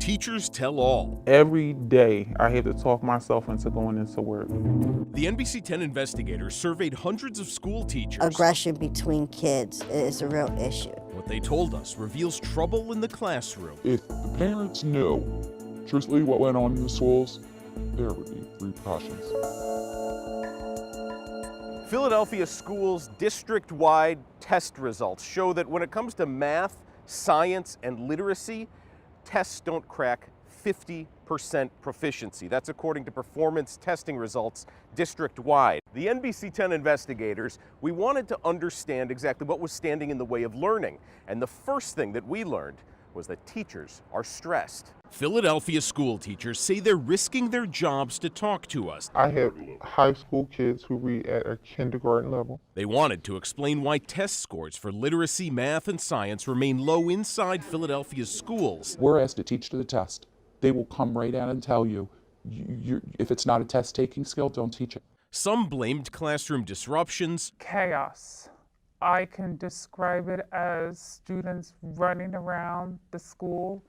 Teachers Tell All. Every day I had to talk myself into going into work. The NBC 10 investigators surveyed hundreds of school teachers. Aggression between kids is a real issue. What they told us reveals trouble in the classroom. If the parents knew truthfully what went on in the schools, there would be repercussions. Philadelphia schools' district-wide test results show that when it comes to math, science, and literacy, tests don't crack 50% proficiency. That's according to performance testing results district-wide. The NBC 10 investigators, we wanted to understand exactly what was standing in the way of learning. And the first thing that we learned was that teachers are stressed. Philadelphia school teachers say they're risking their jobs to talk to us. I have high school kids who read at a kindergarten level. They wanted to explain why test scores for literacy, math, and science remain low inside Philadelphia's schools. We're asked to teach to the test. They will come right out and tell you, if it's not a test-taking skill, don't teach it. Some blamed classroom disruptions. Chaos. I can describe it as students running around the school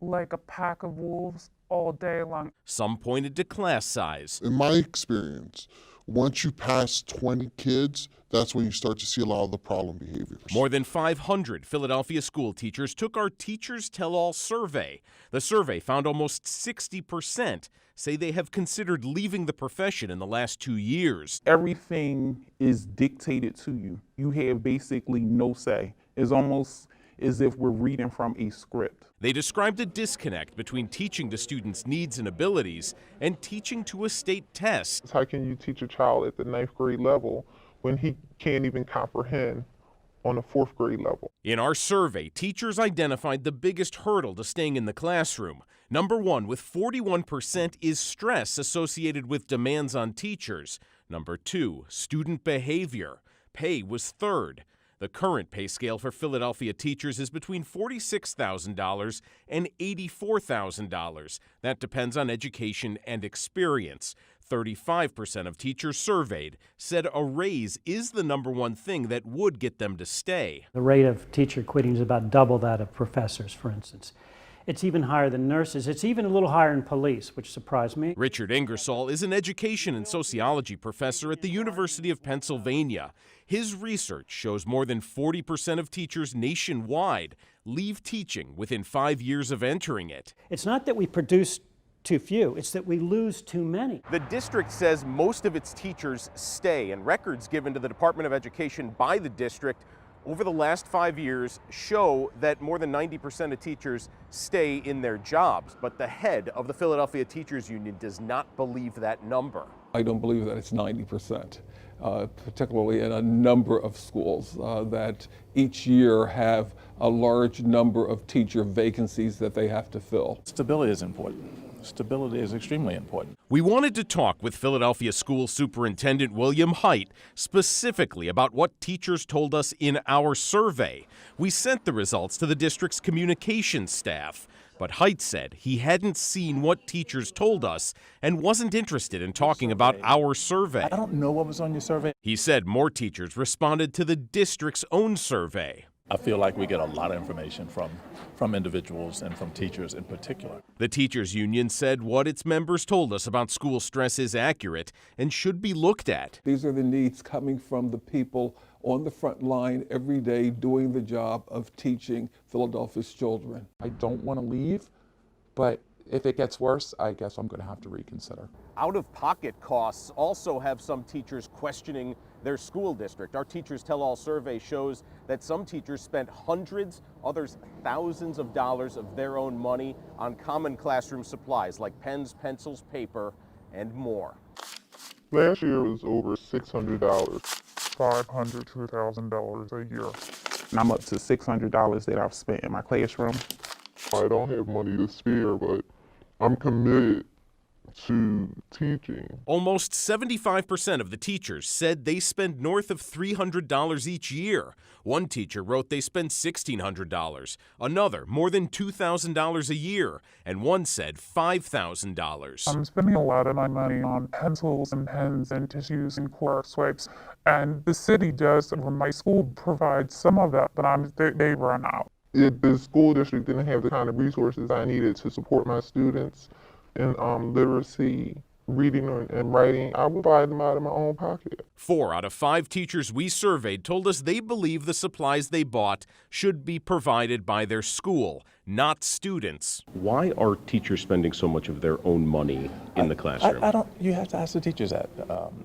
like a pack of wolves all day long. Some pointed to class size. In my experience, once you pass 20 kids, that's when you start to see a lot of the problem behaviors. More than 500 Philadelphia school teachers took our Teachers Tell All survey. The survey found almost 60% say they have considered leaving the profession in the last 2 years. Everything is dictated to you. You have basically no say. It's almost as if we're reading from a script. They described a disconnect between teaching to students' needs and abilities and teaching to a state test. How can you teach a child at the 9th grade level when he can't even comprehend on the 4th grade level? In our survey, teachers identified the biggest hurdle to staying in the classroom. Number one, with 41%, is stress associated with demands on teachers. Number two, student behavior. Pay was third. The current pay scale for Philadelphia teachers is between $46,000 and $84,000. That depends on education and experience. 35% of teachers surveyed said a raise is the number one thing that would get them to stay. The rate of teacher quitting is about double that of professors, for instance. It's even higher than nurses. It's even a little higher in police, which surprised me. Richard Ingersoll is an education and sociology professor at the University of Pennsylvania. His research shows more than 40% of teachers nationwide leave teaching within 5 years of entering it. It's not that we produce too few, it's that we lose too many. The district says most of its teachers stay, and records given to the Department of Education by the district over the last 5 years show that more than 90% of teachers stay in their jobs. But the head of the Philadelphia Teachers Union does not believe that number. I don't believe that it's 90%, particularly in a number of schools that each year have a large number of teacher vacancies that they have to fill. Stability is important. Stability is extremely important. We wanted to talk with Philadelphia School Superintendent William Hite specifically about what teachers told us in our survey. We sent the results to the district's communications staff, but Hite said he hadn't seen what teachers told us and wasn't interested in talking about our survey. I don't know what was on your survey. He said more teachers responded to the district's own survey. I feel like we get a lot of information from individuals and from teachers in particular. The teachers union said what its members told us about school stress is accurate and should be looked at. These are the needs coming from the people on the front line every day doing the job of teaching Philadelphia's children. I don't want to leave, but if it gets worse, I guess I'm going to have to reconsider. Out-of-pocket costs also have some teachers questioning their school district. Our Teachers Tell All survey shows that some teachers spent hundreds, others thousands of dollars of their own money on common classroom supplies like pens, pencils, paper, and more. Last year was over $600, $500 to $1,000 a year. And I'm up to $600 that I've spent in my classroom. I don't have money to spare, but I'm committed to teaching. Almost 75% of the teachers said they spend north of $300 each year. One teacher wrote they spend $1,600, another more than $2,000 a year, and one said $5,000. I'm spending a lot of my money on pencils and pens and tissues and Clorox wipes, and the city does, or my school provides some of that, but they run out. the school district didn't have the kind of resources I needed to support my students in literacy, reading, and writing, I would buy them out of my own pocket. 4 out of 5 teachers we surveyed told us they believe the supplies they bought should be provided by their school, not students. Why are teachers spending so much of their own money in the classroom? I don't. You have to ask the teachers that.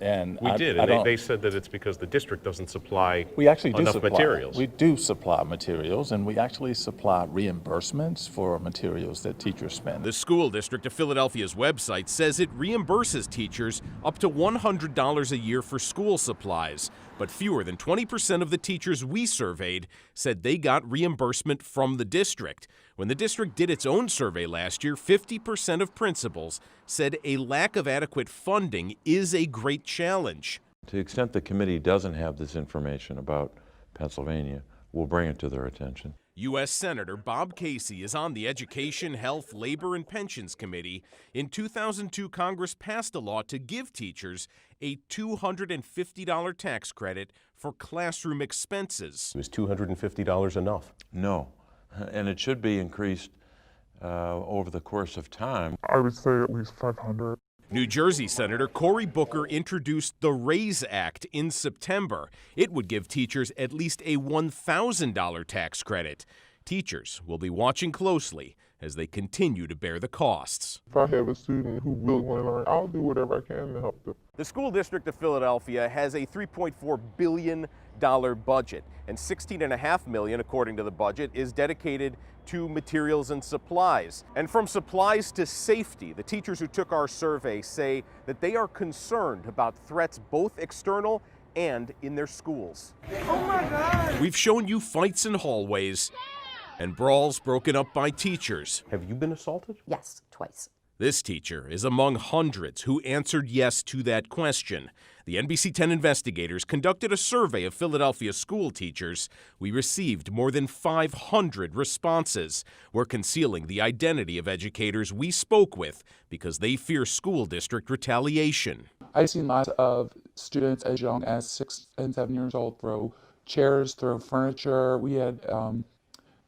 They said that it's because the district doesn't supply We actually do enough supply materials. We do supply materials, and we actually supply reimbursements for materials that teachers spend. The School District of Philadelphia's website says it reimburses teachers up to $100 a year for school supplies, but fewer than 20% of the teachers we surveyed said they got reimbursement from the district. When the district did its own survey last year, 50% of principals said a lack of adequate funding is a great challenge. To the extent the committee doesn't have this information about Pennsylvania, we'll bring it to their attention. U.S. Senator Bob Casey is on the Education, Health, Labor, and Pensions Committee. In 2002, Congress passed a law to give teachers a $250 tax credit for classroom expenses. Was $250 enough? No, and it should be increased over the course of time. I would say at least 500. New Jersey Senator Cory Booker introduced the RAISE Act in September. It would give teachers at least a $1,000 tax credit. Teachers will be watching closely as they continue to bear the costs. If I have a student who really want to learn, I'll do whatever I can to help them. The School District of Philadelphia has a $3.4 billion budget, and $16.5 million, according to the budget, is dedicated to materials and supplies. And from supplies to safety, the teachers who took our survey say that they are concerned about threats both external and in their schools. Oh my God! We've shown you fights in hallways and brawls broken up by teachers. Have you been assaulted? Yes, twice. This teacher is among hundreds who answered yes to that question. The NBC 10 investigators conducted a survey of Philadelphia school teachers. We received more than 500 responses. We're concealing the identity of educators we spoke with because they fear school district retaliation. I've seen lots of students as young as 6 and 7 years old throw chairs, throw furniture. We had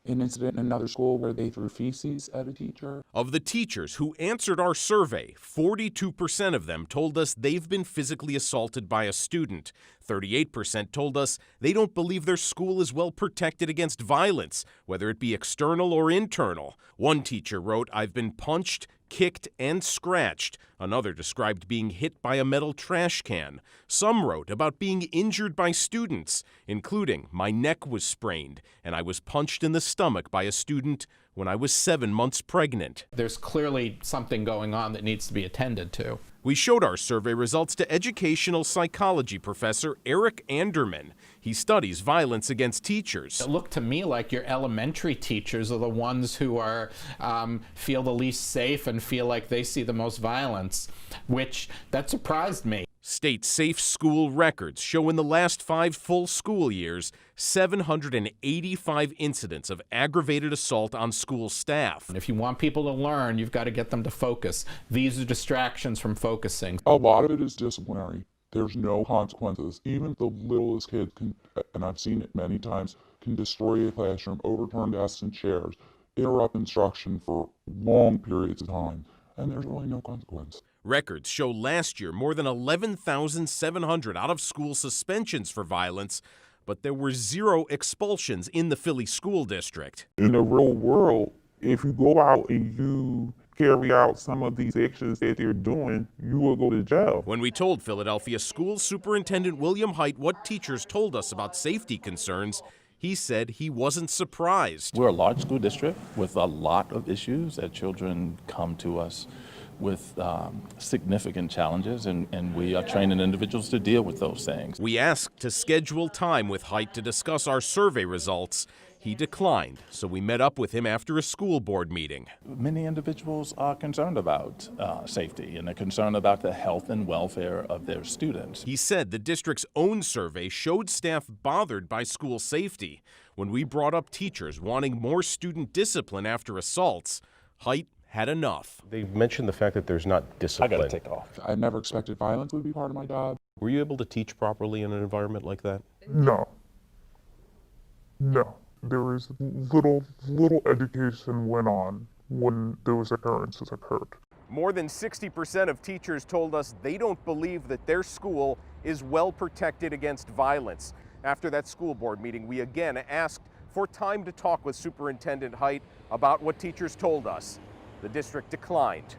an incident in another school where they threw feces at a teacher. Of the teachers who answered our survey, 42% of them told us they've been physically assaulted by a student. 38% told us they don't believe their school is well protected against violence, whether it be external or internal. One teacher wrote, "I've been punched, kicked, and scratched." Another described being hit by a metal trash can. Some wrote about being injured by students, including, "My neck was sprained, and I was punched in the stomach by a student when I was 7 months pregnant." There's clearly something going on that needs to be attended to. We showed our survey results to educational psychology professor Eric Anderman. He studies violence against teachers. It looked to me like your elementary teachers are the ones who are feel the least safe and feel like they see the most violence, which that surprised me. State safe school records show in the last 5 full school years, 785 incidents of aggravated assault on school staff. And if you want people to learn, you've got to get them to focus. These are distractions from focusing. A lot of it is disciplinary. There's no consequences. Even the littlest kid can, and I've seen it many times, can destroy a classroom, overturn desks and chairs, interrupt instruction for long periods of time, and there's really no consequence. Records show last year more than 11,700 out-of-school suspensions for violence, but there were 0 expulsions in the Philly school district. In the real world, if you go out and you carry out some of these actions that they're doing, you will go to jail. When we told Philadelphia School Superintendent William Hite what teachers told us about safety concerns, he said he wasn't surprised. We're a large school district with a lot of issues that children come to us with significant challenges, and we are training individuals to deal with those things. We asked to schedule time with Hite to discuss our survey results. He declined, so we met up with him after a school board meeting. Many individuals are concerned about safety, and they're concerned about the health and welfare of their students. He said the district's own survey showed staff bothered by school safety. When we brought up teachers wanting more student discipline after assaults, Hite had enough. They mentioned the fact that there's not discipline. I gotta take off. I never expected violence would be part of my job. Were you able to teach properly in an environment like that? No. there was little education went on when those occurrences occurred. More than 60% of teachers told us they don't believe that their school is well protected against violence. After that school board meeting, we again asked for time to talk with Superintendent Height about what teachers told us. The district declined.